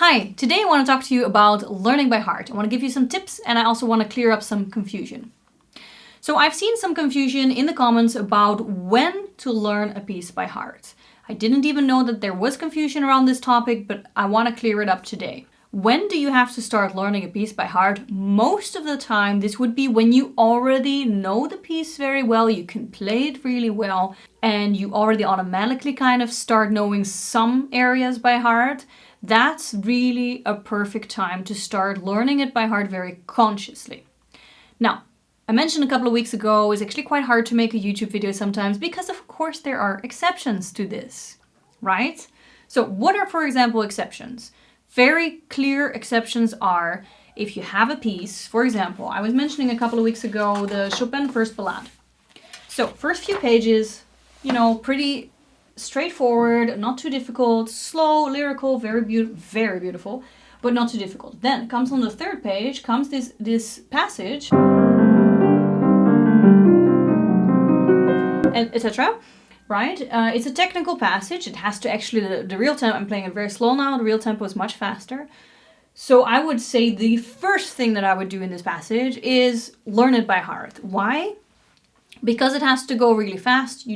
Hi, today I want to talk to you about learning by heart. I want to give you some tips and I also want to clear up some confusion. So I've seen some confusion in the comments about when to learn a piece by heart. I didn't even know that there was confusion around this topic, but I want to clear it up today. When do you have to start learning a piece by heart? Most of the time, this would be when you already know the piece very well, you can play it really well, and you already automatically kind of start knowing some areas by heart. That's really a perfect time to start learning it by heart very consciously. Now, I mentioned a couple of weeks ago, it's actually quite hard to make a YouTube video sometimes because of course there are exceptions to this, right? So what are, for example, exceptions? Very clear exceptions are if you have a piece, for example, I was mentioning a couple of weeks ago the Chopin First Ballade. So first few pages, pretty straightforward, not too difficult, slow, lyrical, very beautiful, but not too difficult. Then it comes on the third page, comes this passage, and etc. Right? It's a technical passage. It has to actually, the real tempo, I'm playing it very slow now, the real tempo is much faster. So I would say the first thing that I would do in this passage is learn it by heart. Why? Because it has to go really fast.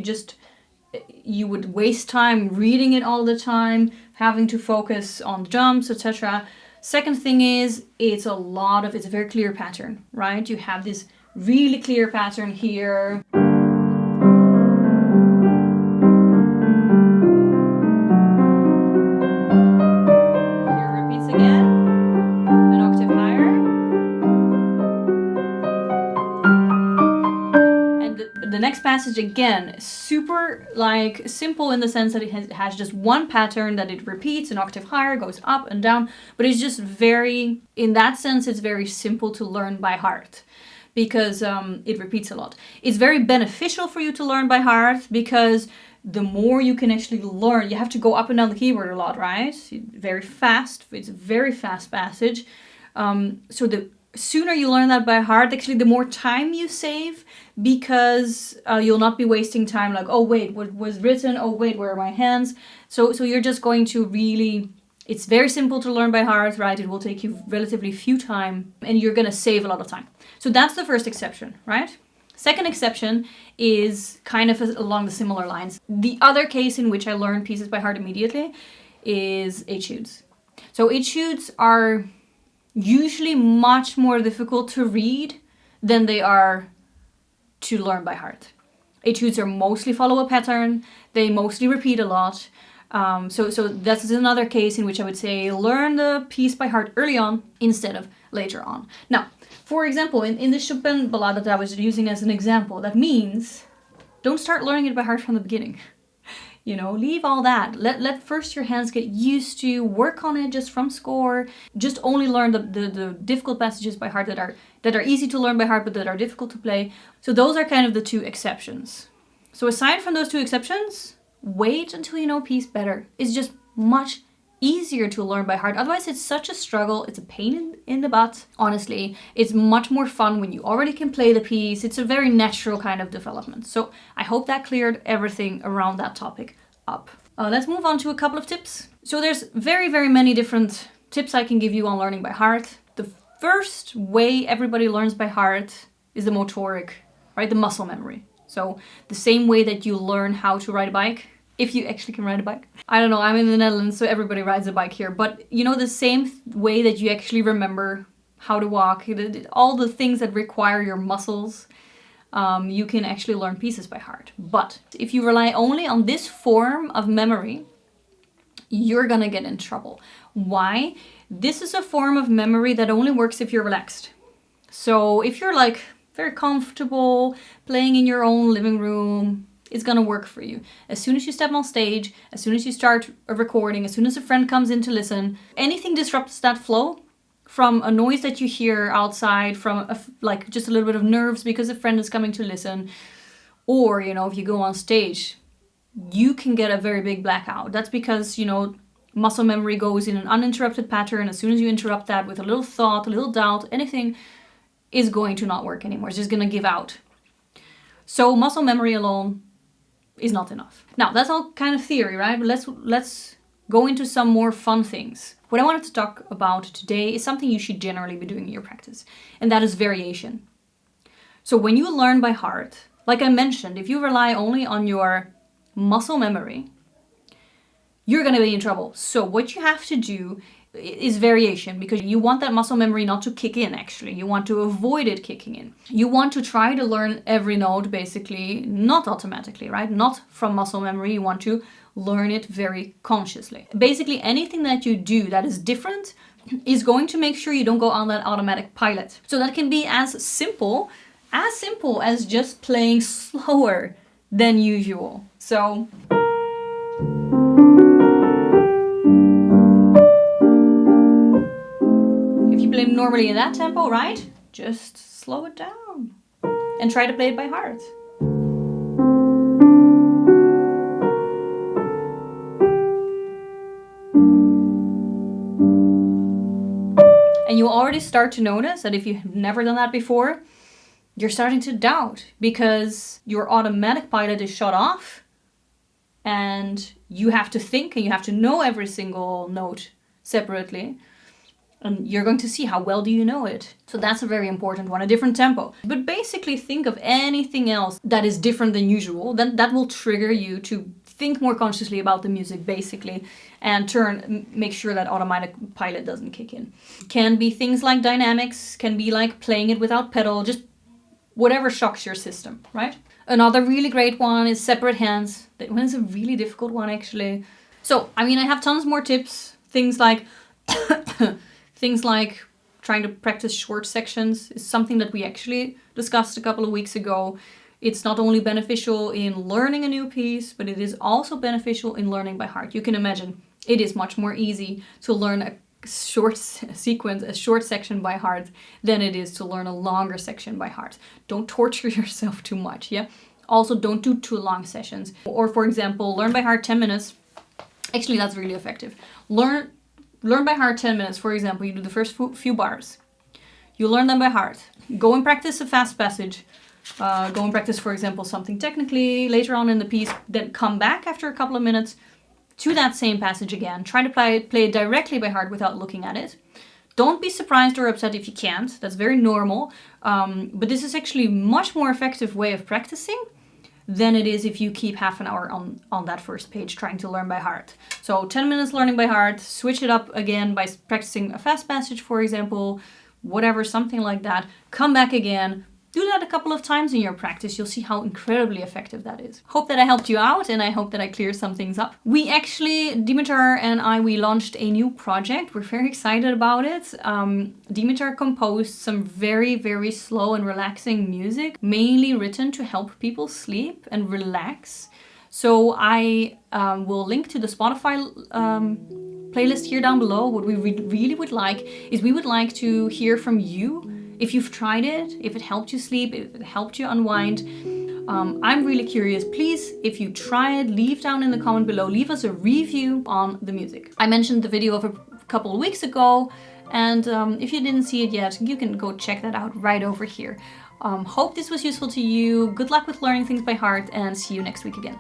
You would waste time reading it all the time, having to focus on the jumps, etc. Second thing is, it's a very clear pattern, right? You have this really clear pattern here. Here it repeats again, an octave higher. The next passage again, super simple in the sense that it has just one pattern that it repeats, an octave higher, goes up and down, but it's just in that sense, it's very simple to learn by heart because it repeats a lot. It's very beneficial for you to learn by heart because the more you can actually learn, you have to go up and down the keyboard a lot, right? Very fast, it's a very fast passage. So the sooner you learn that by heart, actually the more time you save because you'll not be wasting time like, oh wait, what was written? Oh wait, where are my hands? So you're just going to really, it's very simple to learn by heart, right? It will take you relatively few time and you're going to save a lot of time. So that's the first exception, right? Second exception is kind of along the similar lines. The other case in which I learn pieces by heart immediately is etudes. So etudes are usually much more difficult to read than they are to learn by heart. Etudes are mostly follow a pattern. They mostly repeat a lot. So that's another case in which I would say learn the piece by heart early on instead of later on. Now, for example, in the Chopin Ballade that I was using as an example, that means don't start learning it by heart from the beginning. Leave all that. Let first your hands get used to, work on it just from score. Just only learn the difficult passages by heart that are easy to learn by heart but that are difficult to play. So those are kind of the two exceptions. So aside from those two exceptions, wait until you know piece better. It's just much easier to learn by heart. Otherwise it's such a struggle. It's a pain in the butt. Honestly, it's much more fun when you already can play the piece. It's a very natural kind of development. So I hope that cleared everything around that topic up. Let's move on to a couple of tips. So there's very, very many different tips I can give you on learning by heart. The first way everybody learns by heart is the motoric, right? The muscle memory. So the same way that you learn how to ride a bike, if you actually can ride a bike. I don't know, I'm in the Netherlands, so everybody rides a bike here. But the same way that you actually remember how to walk, all the things that require your muscles, you can actually learn pieces by heart. But if you rely only on this form of memory, you're gonna get in trouble. Why? This is a form of memory that only works if you're relaxed. So if you're very comfortable playing in your own living room, it's gonna work for you. As soon as you step on stage, as soon as you start a recording, as soon as a friend comes in to listen, anything disrupts that flow from a noise that you hear outside, from just a little bit of nerves because a friend is coming to listen, or if you go on stage, you can get a very big blackout. That's because muscle memory goes in an uninterrupted pattern. As soon as you interrupt that with a little thought, a little doubt, anything is going to not work anymore. It's just gonna give out. So muscle memory alone is not enough. Now, that's all kind of theory, right? But let's go into some more fun things. What I wanted to talk about today is something you should generally be doing in your practice, and that is variation. So when you learn by heart, like I mentioned, if you rely only on your muscle memory, you're going to be in trouble. So what you have to do is variation, because you want that muscle memory not to kick in, actually. You want to avoid it kicking in. You want to try to learn every note, basically, not automatically, right? Not from muscle memory. You want to learn it very consciously. Basically, anything that you do that is different is going to make sure you don't go on that automatic pilot. So that can be as simple as just playing slower than usual. So if you play normally in that tempo, right? Just slow it down and try to play it by heart. And you already start to notice that if you've never done that before, you're starting to doubt, because your automatic pilot is shut off and you have to think and you have to know every single note separately. And you're going to see how well do you know it. So that's a very important one, a different tempo. But basically think of anything else that is different than usual. Then that will trigger you to think more consciously about the music, basically, and make sure that automatic pilot doesn't kick in. Can be things like dynamics, can be like playing it without pedal, just whatever shocks your system, right? Another really great one is separate hands. That one is a really difficult one, actually. So, I have tons more tips. Things like trying to practice short sections is something that we actually discussed a couple of weeks ago. It's not only beneficial in learning a new piece, but it is also beneficial in learning by heart. You can imagine it is much more easy to learn a short sequence, a short section by heart, than it is to learn a longer section by heart. Don't torture yourself too much, yeah? Also, don't do too long sessions. Or, for example, learn by heart 10 minutes. Actually, that's really effective. Learn by heart 10 minutes. For example, you do the first few bars. You learn them by heart. Go and practice a fast passage. Go and practice, for example, something technically later on in the piece. Then come back after a couple of minutes to that same passage again. Try to play it directly by heart without looking at it. Don't be surprised or upset if you can't. That's very normal. But this is actually a much more effective way of practicing than it is if you keep half an hour on that first page trying to learn by heart. So 10 minutes learning by heart, switch it up again by practicing a fast passage, for example, whatever, something like that. Come back again. Do that a couple of times in your practice. You'll see how incredibly effective that is. Hope that I helped you out, and I hope that I cleared some things up. We actually, Dimitar and we launched a new project. We're very excited about it. Dimitar composed some very, very slow and relaxing music, mainly written to help people sleep and relax. So I will link to the Spotify playlist here down below. What we really would like is we would like to hear from you. If you've tried it, if it helped you sleep, if it helped you unwind, I'm really curious. Please, if you try it, leave down in the comment below. Leave us a review on the music. I mentioned the video of a couple of weeks ago, and if you didn't see it yet, you can go check that out right over here. Hope this was useful to you. Good luck with learning things by heart, and see you next week again.